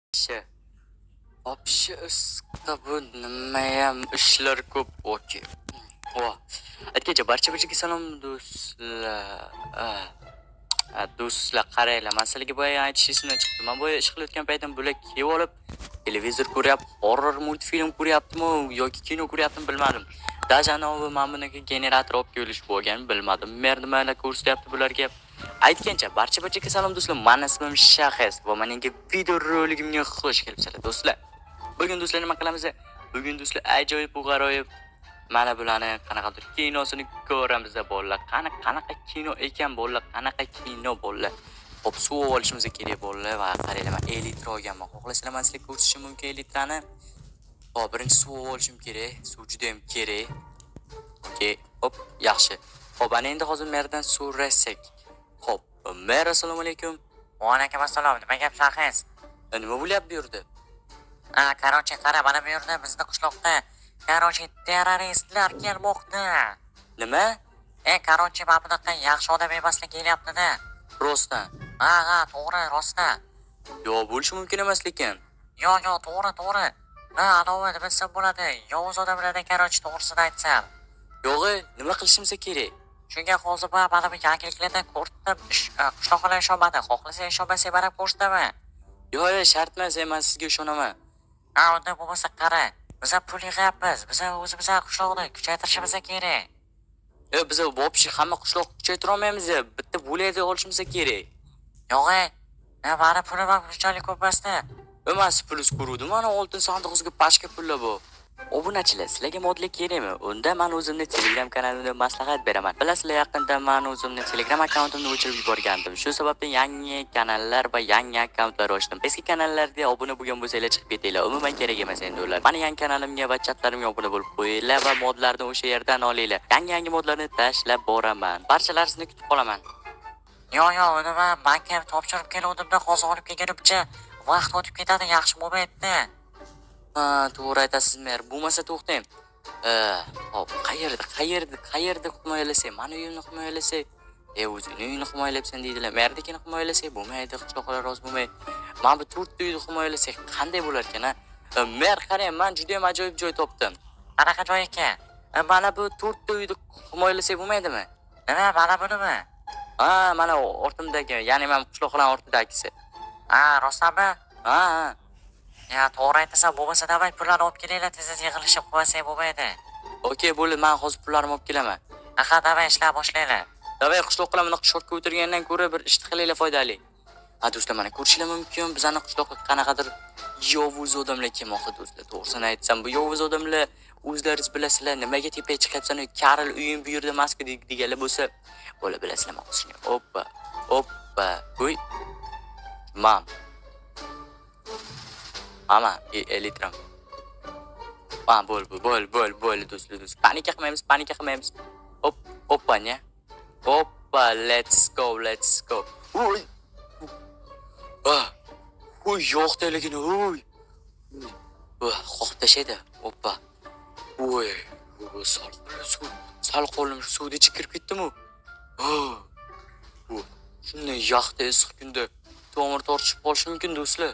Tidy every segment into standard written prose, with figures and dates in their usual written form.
Вообще, вообще ысqda bu nimayam ishlar ko'p. Okey. Vo. Aytgancha barchaga salom do'stlar. Do'stlar qaranglar, man sizlarga boya aytish esimdan chiqdi. Men boya ish qilayotgan paytim bo'lak kelib olib, televizor ko'ryapti, horror multfilm ko'ryaptimi yoki kino ko'ryaptimi bilmadim. Даже anavi men bunaqa generator olib kelish bo'lgan bilmadim. Mer nimalar ko'rsatyapti bularga. Aytgancha barchaga salom do'stlar. Men ismim Shahis va mening video roligimga xush kelibsizlar do'stlar. Bugun do'stlar nima qilamiz? Bugun do'stlar ajoyib va g'aroyib mana bularni qanaqadir kinosini ko'ramiz bolalar. Qanaqa kino ekan bolalar, qanaqa kino bolalar. Hop, suv olishimiz kerak bolalar va qaranglar, men 50 litr olganman. Xohlasanglar men sizlarga ko'rsatishim mumkin 50 litrani. Hop, birinchi suv olishim kerak. Suv juda ham kerak. Okey, hop, yaxshi. Hop, ana endi hozir merdan so'rasak. Hop, mer assalomu alaykum. Va alaykum assalom. Nima gap Shahis? Nima bo'lyapti bu yerda? Qarochi qara, mana bu yerda bizni qishloqda qarochi terroristlar kelmoqda. Nima? Qarochi mana bunaqa yaxshi odam emaslik kelyapti-da. Rostdan. Ha, to'g'ri, rostdan. Yo'q, bo'lishi mumkin emas lekin. Yo'q, to'g'ri. Anavi nima desam bo'ladi? Yovuz odamlardan qarochi to'g'risini aytsam. Yo'q, nima qilishimiz kerak? Shunga hozir mana bu yangiliklardan ko'rdim. Qishloqlar ishonmadi. Xohlasa ishonmasa ham ko'rsataman. Yo'q, shart emas, men sizga ishonaman. Unda bo'lmasa qara. Biz pul yig'yapmiz. Biz o'zimiz qishloqni kuchaytirishimiz kerak. Biz bo'pshi hamma qishloq kuchaytira olmaymiz. Bitta bo'ladi olishimiz kerak. Yo'q, bari pulim ham shunchalik ko'p emasda. Emas, pulus ko'ruvdim. Mana oltin sandig'ingizga pashka pullar bu. Obunachilar, sizlarga modlik kerakmi? Unda men o'zimni Telegram kanalimda maslahat beraman. Bilasizlar, yaqinda men o'zimni Telegram akkauntimni o'chirib yuborgandim. Shu sababdan yangi kanallar va yangi akkauntlar ochdim. Eski kanallarga obuna bo'lgan bo'lsanglar chiqib ketinglar. Umuman kerak emas endi ular. Meni yangi kanalimga va chatlarimga obuna bo'lib qo'yinglar va modlarni o'sha yerdan olinglar. Yangi modlarni tashlab boraman. Barchalaringizni kutib qolaman. Yo'q, uni men bankka topshirib keluvdim-da, hozir olib kelgunimcha vaqt o'tib ketadi, yaxshi bo'lmaydi. To'g'ri aytasiz mer. Bo'lmasa to'xtang. Hop, qayerda himoyalasak, mana uyimni himoyalasak, o'zingni uyini himoyalabsan deydilar. Merdikini himoyalasak bo'lmaydi, qishloqlar rozi bo'lmaydi. Mana bu 4 ta uyni himoyalasak qanday bo'lar ekan, ha? Mer, qarang, men juda ham ajoyib joy topdim. Qanaqa joy ekan? Mana bu 4 ta uyni himoyalasak bo'lmaydimi? Nima, mana bunimi? Mana ortimdagi, ya'ni men qishloqlar ortidagisi. Rostdanmi? Ha. To'g'ri aytasan, bo'lmasa davay pullarni olib kelinglar, tez yig'ilishib qo'ysak bo'lmaydi. Okey, bo'ldi, men hozir pullarimni olib kelaman. Davay ishlab boshlaylar. Davay qishloqlar bunaqa shortga o'tirgandan ko'ra bir ish qilinglar foydali. Do'stlar, mana ko'rishinglar mumkin, bizning qishloqqa qanaqadir yovuz odamlar kelmoqda do'stlar. To'g'risini aytsam, bu yovuz odamlar o'zlaringiz bilasizlar, nimaga tepaga chiqyapsan, Karl uying bu yerda emas deganlar bo'lsa, bo'la bilasizlar, men hozir. Hoppa. Uy. Mam. Ama 50 litram. Bo'l do'stlar. Panika qilmaymiz. Hoppa, ne? Hoppa, let's go. Uy. Uy, yo'q deligin, uy. Qo'rqib tashlaydi. Hoppa. Uy, sal qo'lim suvga ichib kirib ketdim-ku. Shunday yaxta issiq kunda tomir tortishib qolishi mumkin do'stlar.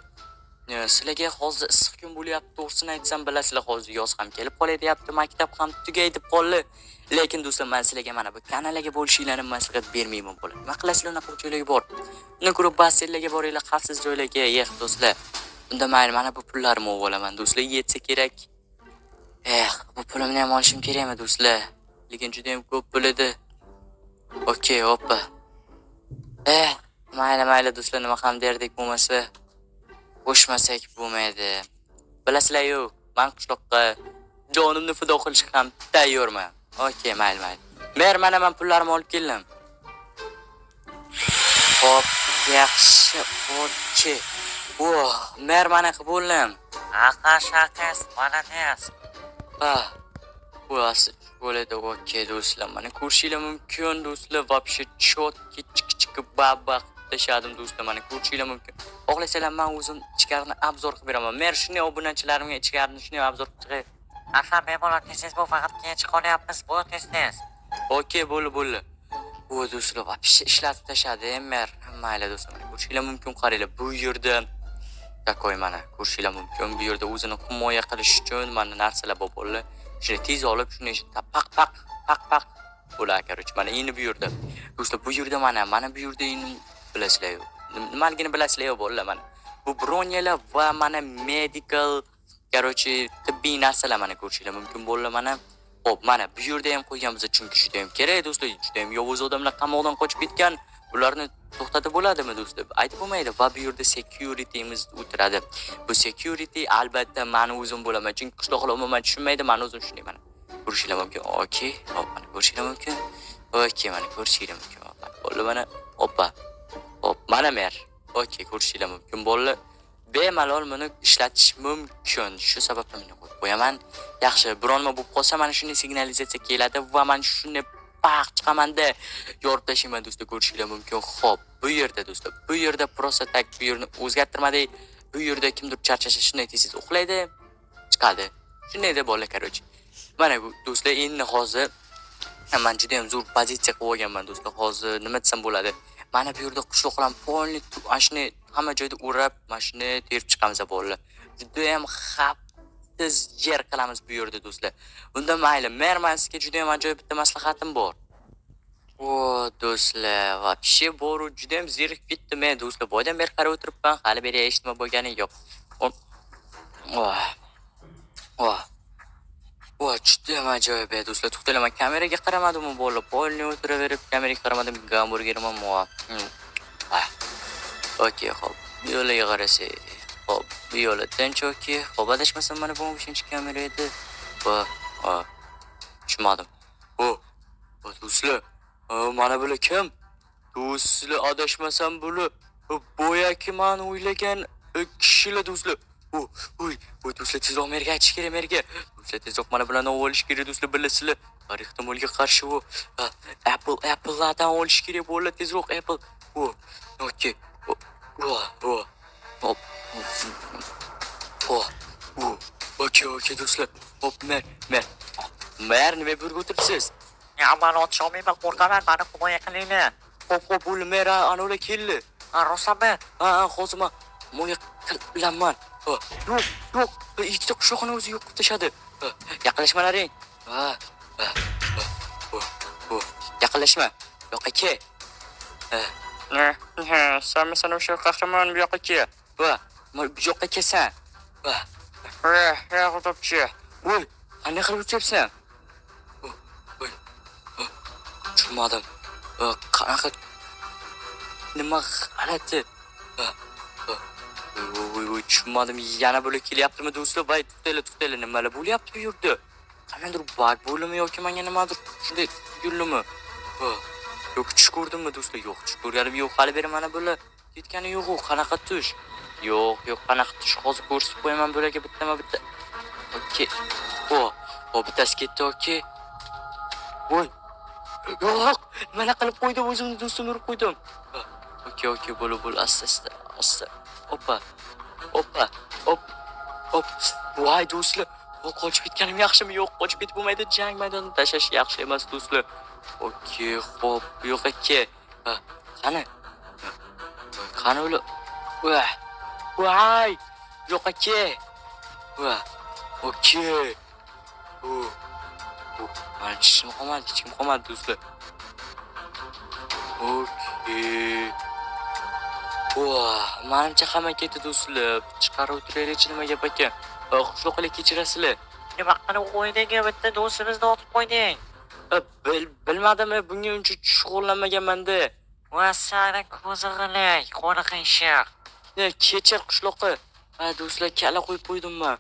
Sizlarga hozir issiq kun bo'lyapti, to'g'risini aytsam bilasizlar, hozir yoz ham kelib qolay deyapti, maktab ham tugay deb qoldi. Lekin do'stlar, men sizlarga mana bu kanalga bo'lishinglarni maslahat bermayman bo'ladi. Nima qilasizlar, unaqa joylarga bor. Undan ko'ra basseynlarga boringlar, xavfsiz joylarga, do'stlar. Unda mayli, mana bu pullarimni olib olaman, do'stlar, yetsa kerak. Bu pulimni ham olishim kerakmi, do'stlar? Lekin juda ham ko'p bo'ladi. Okey, hoppa. Mayli do'stlar, nima ham derdik bo'lmasa, qo'shmasak bo'lmaydi. Bilasizlar-ku, men qishloqqa jonimni fido qilishga ham tayyorman. Okey, mayli. Mer, mana men pullarimni olib keldim. Hop, yaxshi, okey. Mer, mana qilib bo'ldim. Shahis, молодец. Bo'ladi, okey do'stlar. Mana ko'rishinglar mumkin do'stlar, вообще chotki chik baba tashadim do'stlar, mana ko'rishinglar mumkin. Xohlasanglar men o'zim ichkarini obzor qilib beraman. Men shunday obunachilarimga ichkarini shunday obzor qilib chiqay. Bemalol tez bu faqat kech qolyapmiz, bu tez. Okey, bo'ldi. Do'stlar, вообще ishlatib tashadi, mer. Mayli do'stlar, mana ko'rishinglar mumkin, qaranglar, bu yerda takoy mana ko'rishinglar mumkin. Bu yerda o'zini himoya qilish uchun mana narsalar bor bo'ladi. Shuni tez olib, shuni paq paq paq paq bo'ladi, короче. Mana endi bu yerda. Do'stlar, bu yerda mana bu yerda endi bilasizlar. Nimaligini bilasizlar bolalar mana. Bu bronyalar va mana medical, короче, tibbiy narsalar mana ko'rishinglar mumkin bolalar mana. Hop, mana bu yerda ham qo'yganmiz, chunki juda ham kerak do'stlar. Juda ham yovuz odamlar qamoqdan qochib ketgan. Ularni to'xtatib bo'ladimi do'stlar? Aytib bo'lmaydi. Va bu yerda security'miz o'tiradi. Bu security albatta meni o'zim bo'laman. Chunki qishloqlar umuman tushunmaydi, meni o'zim tushunayman. Ko'rishinglar mumkin. Okey, hop, mana ko'rishinglar mumkin. Okey, mana ko'rishinglar mumkin. Bo'ldi mana. Hoppa. Hop, mana mer. Okey, ko'rishinglar mumkin. Bo'ldi. Bemalol buni ishlatish mumkin. Shu sababdan buni qo'yib qo'yaman. Yaxshi, bironma bo'lib qolsa mana shunday signalizatsiya keladi va mana shunday paq chiqamanda yorib tashlayman do'stlar, ko'rishinglar mumkin. Xo'p, bu yerda do'stlar, bu yerda prosta tak bu yerni o'zgartirmadik. Bu yerda kimdir charchashi shunday tez uxlaydi, chiqadi. Shunday deb bo'lar, короче. Mana bu do'stlar, endi hozir men juda ham zo'r pozitsiya qilib olganman do'stlar. Hozir nima desam bo'ladi? Mana bu yerda qishloqlar polni ashni hamma joyda o'rab, mashina terib chiqamiz bolalar. Juda ham xavfsiz yer qilamiz bu yerda do'stlar. Unda mayli, mermansga juda ham ajoyib bitta maslahatim bor. O do'stlar, вообще boru juda ham zerikib ketdim men do'stlar. Boydan beri qarab o'tiribman, hali beri eshitma bo'lgani yo'q. Juda ham ajoyib edi do'stlar. To'xtanglar, men kameraga qaramadim bolalar. Polni o'tiraverib kameraga qaramadim, gamburgerim bor. Okey, hop. Bu yo'lga qarasak. Hop, bu yo'lda tinch, okey. Hop, adashmasam mana bu 5-kamera edi. Va, tushmadim. Do'stlar, mana bular kim? Do'stlar, adashmasam bular boyaki men o'ylagan kishilar do'stlar. Oy, do'stlar, tezroq merga aytish kerak, merga. Do'stlar, tezroq mana bilan olish kerak do'stlar, bilasizlar. Har ehtimolga qarshi u Apple'lardan olish kerak bo'ladi, tezroq Apple. Okey. Hop. Okey do'stlar. Hop, mer nima burga o'tiribsiz? Men otishmayman, qo'rqaman, meni himoya qilinglar. Hop, bo'l mer, ana ular keldi. Rostami? Hozir men himoya qilaman. Yo'q, ikkita qishloqni o'zi yo'q qilib tashadi. Yaqinlashmalaring. Yaqinlashma. Yo'q aka. Sen o'sha qahramon bu yoqqa kel. Bu yoqqa kelsan. Xudochi. Voy, qanday qilib o'tyapsan? Tushunmadim. Qanaqa nima g'alati? Tushunmadim. Yana bular kelyaptimi do'stlar? Voy, to'xtanglar, nimalar bo'lyapti bu yerda? Qanday bug bo'ldimi yoki menga nimadir shunday yo'llimi? Yo'q, tush ko'rdimmi do'stlar? Yo'q, tush ko'rganim yo'q. Hali beri mana bular ketgani yo'q. Qanaqa tush? Yo'q, qanaqa tush? Hozir ko'rsatib qo'yaman bularga bitta. Okey. Bittasi ketdi, okey. Voy. Yo'q, mana qilib qo'ydim, o'zimni do'stimni urib qo'ydim. Okey, bo'l, asta. Hoppa. Voy do'stlar, qochib ketganim yaxshimi? Yo'q, qochib ketib bo'lmaydi. Jang maydonini tashlash yaxshi emas do'stlar. Okey, xo'p, yo'q aka. Qani ular? Voy, yo'q aka. Okey. Mana hech kim qolmadi do'stlar. Okey. Menimcha hamma ketdi do'stlar. Chiqarib o'tiraylik, nima gap ekan? Xushloqlik kechirasizlar. Nima qilib qo'yding, bitta do'stimizni otib qo'yding. Bilmadim, bunga uncha shug'ullanmaganman-da. Sani ko'zi g'ilay, qo'rqinchiq. Kechir qishloqqa. Do'stlar, kala qo'yib qo'ydim men.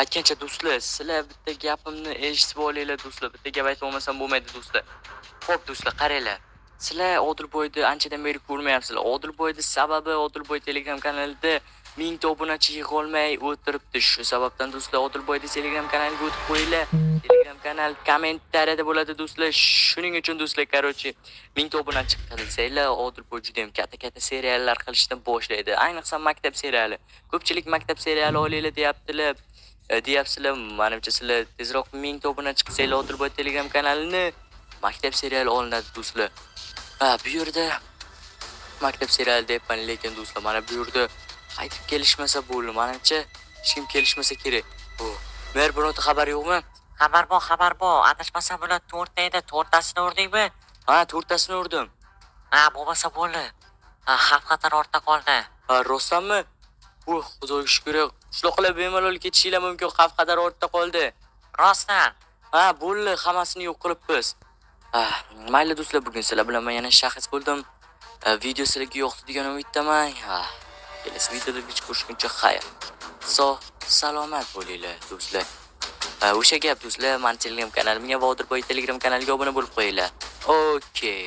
Aytgancha do'stlar, sizlar bitta gapimni eshitib olinglar do'stlar. Bitta gap aytib olmasam bo'lmaydi do'stlar. Xo'p do'stlar, qaranglar. Sizlar Odilboyni anchadan beri ko'rmayapsizlar. Odilboyni sababi Odilboy Telegram kanalida 1000 ta obunachi yig'a olmay o'tiribdi. Shu sababdan do'stlar Odilboyni Telegram kanaliga o'tib qo'yinglar. Telegram kanal kommentariyada bo'ladi do'stlar. Shuning uchun do'stlar, короче, 1000 ta obunachi qilsanglar, Odilboy juda ham katta seriallar qilishdan boshlaydi. Ayniqsa maktab seriali. Ko'pchilik maktab seriali olaylar deyapsizlar. Menimcha sizlar tezroq 1000 ta obunachi qilsanglar, Odilboy Telegram kanalini maktab seriali olinadi do'stlar. Bu yerda maktab seriali deyapman, lekin do'stlar, mana bu yerda qaytib kelishmasa bo'ldi. Menimcha hech kim kelishmasa kerak. Mer birorta xabar yo'qmi? Xabar bor. Adashmasam bular 4 ta edi. 4tasini urdingmi? Ha, 4tasini urdim. Ha, bo'lmasa bo'ldi. Ha, xavf xatar ortda qoldi. Ha, rostdanmi? Xudoga shukr. Shunaqa bemalol ketishinglar mumkin. Xavf xatar ortda qoldi. Rostdan. Ha, bo'ldi, hammasini yo'q qilibmiz. Mayli do'stlar, bugun sizlar bilan men yana shahs bo'ldim. Video sizlarga yoqdi degan umiddaman. Kelasi videoda ko'rishguncha xayr. Salomat bo'linglar do'stlar. O'sha gap do'stlar, men Telegram kanalimga va Botir Boy Telegram kanaliga obuna bo'lib qo'yinglar. Okay.